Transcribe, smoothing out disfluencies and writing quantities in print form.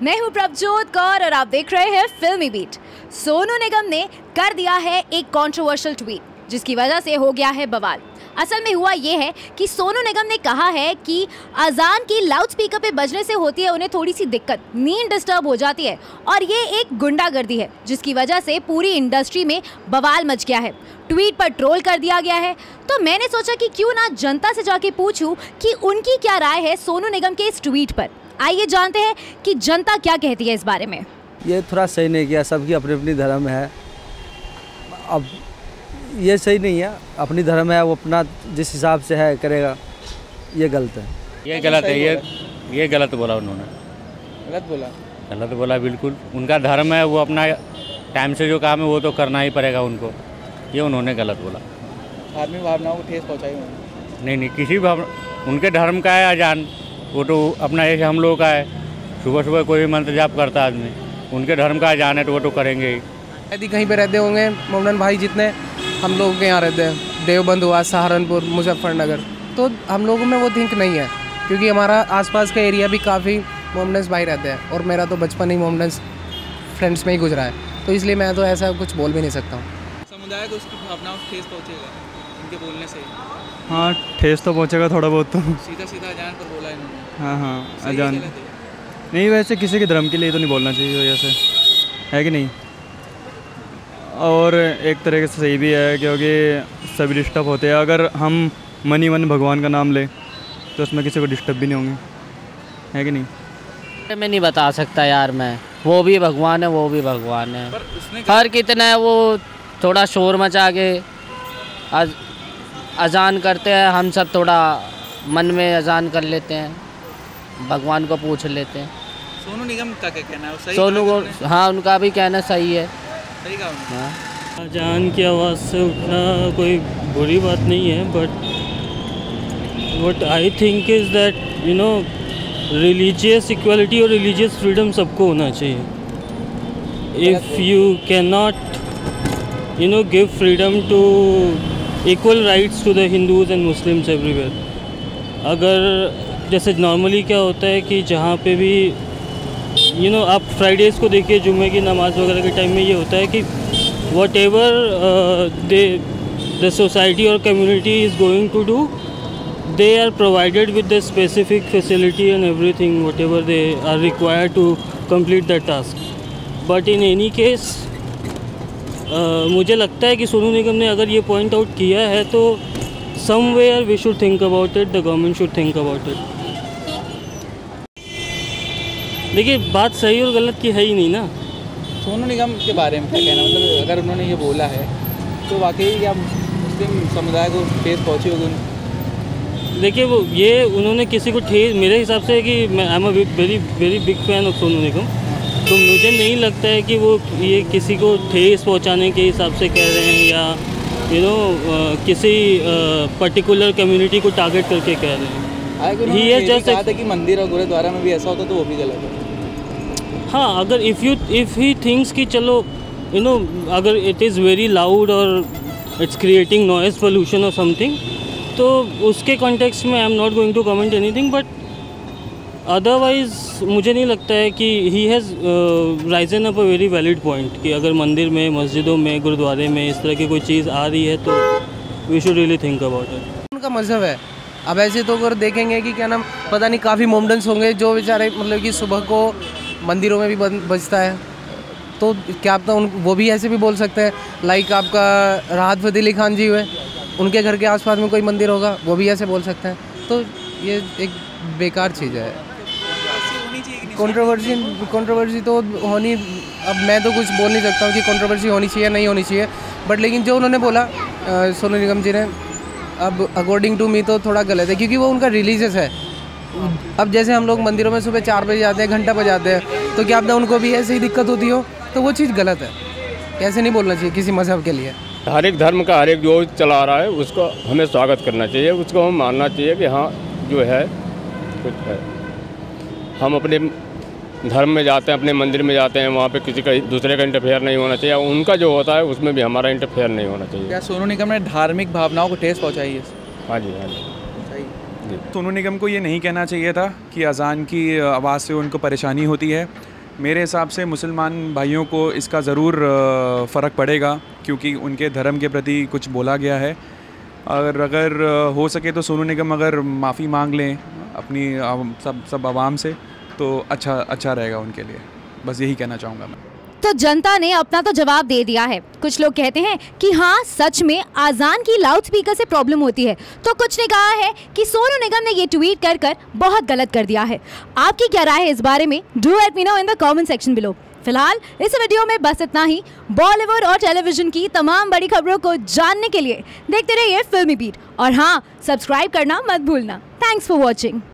मैं हूं प्रभजोत कौर और आप देख रहे हैं फिल्मी बीट। सोनू निगम ने कर दिया है एक कंट्रोवर्शियल ट्वीट जिसकी वजह से हो गया है बवाल। असल में हुआ ये है कि सोनू निगम ने कहा है कि अजान की लाउड स्पीकर पे बजने से होती है उन्हें थोड़ी सी दिक्कत, नींद डिस्टर्ब हो जाती है और ये एक गुंडागर्दी है जिसकी वजह से पूरी इंडस्ट्री में बवाल मच गया है। ट्वीट पर ट्रोल कर दिया गया है। तो मैंने सोचा कि क्यों ना जनता से जाके पूछूं कि उनकी क्या राय है सोनू निगम के इस ट्वीट पर। आइए जानते हैं कि जनता क्या कहती है इस बारे में। ये थोड़ा सही नहीं किया, सबकी अपनी अपनी धर्म है। अब ये सही नहीं है, अपनी धर्म है, वो अपना जिस हिसाब से है करेगा, ये गलत है। ये गलत है, ये गलत बोला उन्होंने। गलत बोला बिल्कुल। उनका धर्म है, वो अपना टाइम से जो काम है वो तो करना ही पड़ेगा उनको। ये उन्होंने गलत बोला। धार्मिक भावनाओं को ठेस पहुँचाई उन्होंने। नहीं, किसी उनके धर्म का है अजान, वो तो अपना जैसे हम लोगों का है। सुबह सुबह कोई भी मंत्र जाप करता है आदमी, उनके धर्म का अजान है तो वो तो करेंगे ही। यदि कहीं पे रहते होंगे मोमडन भाई जितने हम लोगों के यहाँ रहते हैं, देवबंद हुआ, सहारनपुर, मुजफ्फरनगर, तो हम लोगों में वो थिंक नहीं है क्योंकि हमारा आसपास का एरिया भी काफ़ी मोमडन्स भाई रहते हैं और मेरा तो बचपन ही मोमडन्स फ्रेंड्स में ही गुजरा है, तो इसलिए मैं तो ऐसा कुछ बोल भी नहीं सकता हूँ। समुदाय को उसकी भावनाओं को ठेस पहुँचेगा इनके बोलने से। हाँ, ठेस तो पहुँचेगा थोड़ा बहुत तो। सीधा अजान पर बोला इन्होंने। हाँ, अजान नहीं, वैसे किसी के धर्म के लिए तो नहीं बोलना चाहिए वैसे, है कि नहीं। और एक तरीके से सही भी है क्योंकि सभी डिस्टर्ब होते हैं। अगर हम मन भगवान का नाम लें तो उसमें किसी को डिस्टर्ब भी नहीं होंगे, है कि नहीं। मैं नहीं बता सकता यार, मैं वो भी भगवान है, वो भी भगवान है, फर्क कितना है। वो थोड़ा शोर मचा के अजान करते हैं, हम सब थोड़ा मन में अजान कर लेते हैं, भगवान को पूछ लेते हैं। सोनू निगम का क्या कहना है? सोनू को, हाँ, उनका भी कहना सही है। सही कहा उन्होंने। हाँ। अजान की आवाज़ से उठना कोई बुरी बात नहीं है, but what I think is that religious equality और रिलीजियस फ्रीडम सबको होना चाहिए। If you can not give freedom to equal rights to the Hindus and Muslims everywhere. अगर जैसे नॉर्मली क्या होता है कि जहाँ पे भी आप फ्राइडेज़ को देखिए, जुम्मे की नमाज़ वगैरह के टाइम में ये होता है कि वट एवर द सोसाइटी और community is going to do, they are provided with the specific facility and everything whatever they are required to complete that task. But in any case मुझे लगता है कि सोनू निगम ने अगर ये पॉइंट आउट किया है तो somewhere we should think about it, the government should think about it. देखिए, बात सही और गलत की है ही नहीं ना। सोनू निगम के बारे में क्या कहना, मतलब अगर उन्होंने ये बोला है तो वाकई क्या मुस्लिम समुदाय को ठेस पहुँची होगी? देखिए, वो ये उन्होंने किसी को ठेस, मेरे हिसाब से कि मैं I am a very big fan of Sonu Nigam, तो मुझे नहीं लगता है कि वो ये किसी को ठेस पहुंचाने के हिसाब से कह रहे हैं या किसी पर्टिकुलर कम्युनिटी को टारगेट करके कह रहे हैं। ये जस्ट कहा था कि मंदिर और गुरुद्वारा में भी ऐसा होता तो वो भी गलत है। हाँ, अगर इफ़ ही थिंक्स कि चलो अगर इट इज़ वेरी लाउड और इट्स क्रिएटिंग नॉइज़ पोल्यूशन और समथिंग, तो उसके कॉन्टेक्स्ट में I am not going to comment anything, but otherwise मुझे नहीं लगता है कि he has risen up a very valid point कि अगर मंदिर में, मस्जिदों में, गुरुद्वारे में इस तरह की कोई चीज़ आ रही है तो we should really think about it. उनका मज़हब है। अब ऐसे तो अगर देखेंगे कि क्या नाम, पता नहीं काफ़ी मोमडन्स होंगे जो बेचारे मतलब कि सुबह को मंदिरों में भी बजता है, तो क्या आप तो वो भी ऐसे भी बोल सकते हैं। लाइक आपका राहत फ़तेह अली खान जी हुए, उनके घर के आसपास में कोई मंदिर होगा, वो भी ऐसे बोल सकते हैं। तो ये एक बेकार चीज़ है। कंट्रोवर्सी तो होनी, अब मैं तो कुछ बोल नहीं सकता हूँ कि कंट्रोवर्सी होनी चाहिए नहीं होनी चाहिए, बट लेकिन जो उन्होंने बोला सोनू निगम जी ने, अब अकॉर्डिंग टू मी तो थोड़ा गलत है क्योंकि वो उनका रिलीजियस है। अब जैसे हम लोग मंदिरों में सुबह 4 बजे जाते हैं, घंटा बजाते हैं, तो क्या आपने उनको भी ऐसे ही दिक्कत होती हो, तो वो चीज़ गलत है। ऐसे नहीं बोलना चाहिए किसी मज़हब के लिए। हर एक धर्म का हर एक जो चला रहा है उसको हमें स्वागत करना चाहिए, उसको हम मानना चाहिए कि हाँ जो है कुछ है। हम अपने धर्म में जाते हैं, अपने मंदिर में जाते हैं, वहाँ पे किसी का दूसरे का इंटरफेयर नहीं होना चाहिए, उनका जो होता है उसमें भी हमारा इंटरफेयर नहीं होना चाहिए। क्या सोनू निगम ने धार्मिक भावनाओं को ठेस पहुँचाई है? हाँ जी, हाँ जी। सोनू निगम को ये नहीं कहना चाहिए था कि अजान की आवाज़ से उनको परेशानी होती है, मेरे हिसाब से मुसलमान भाइयों को इसका ज़रूर फ़र्क पड़ेगा, क्योंकि उनके धर्म के प्रति कुछ बोला गया है। अगर हो सके तो सोनू निगम अगर माफ़ी मांग लें अपनी सब आवाम से तो अच्छा रहेगा उनके लिए। बस यही कहना चाहूँगा मैं। तो जनता ने अपना तो जवाब दे दिया है। कुछ लोग कहते हैं कि हाँ सच में आज़ान की लाउड स्पीकर से प्रॉब्लम होती है, तो कुछ ने कहा है कि सोनू निगम ने ये ट्वीट कर बहुत गलत कर दिया है। आपकी क्या राय है इस बारे में? Do let me know in the comment section below. फिलहाल इस वीडियो में बस इतना ही। बॉलीवुड और टेलीविजन की तमाम बड़ी खबरों को जानने के लिए देखते रहिए फिल्मी बीट, और हाँ सब्सक्राइब करना मत भूलना। Thanks for watching.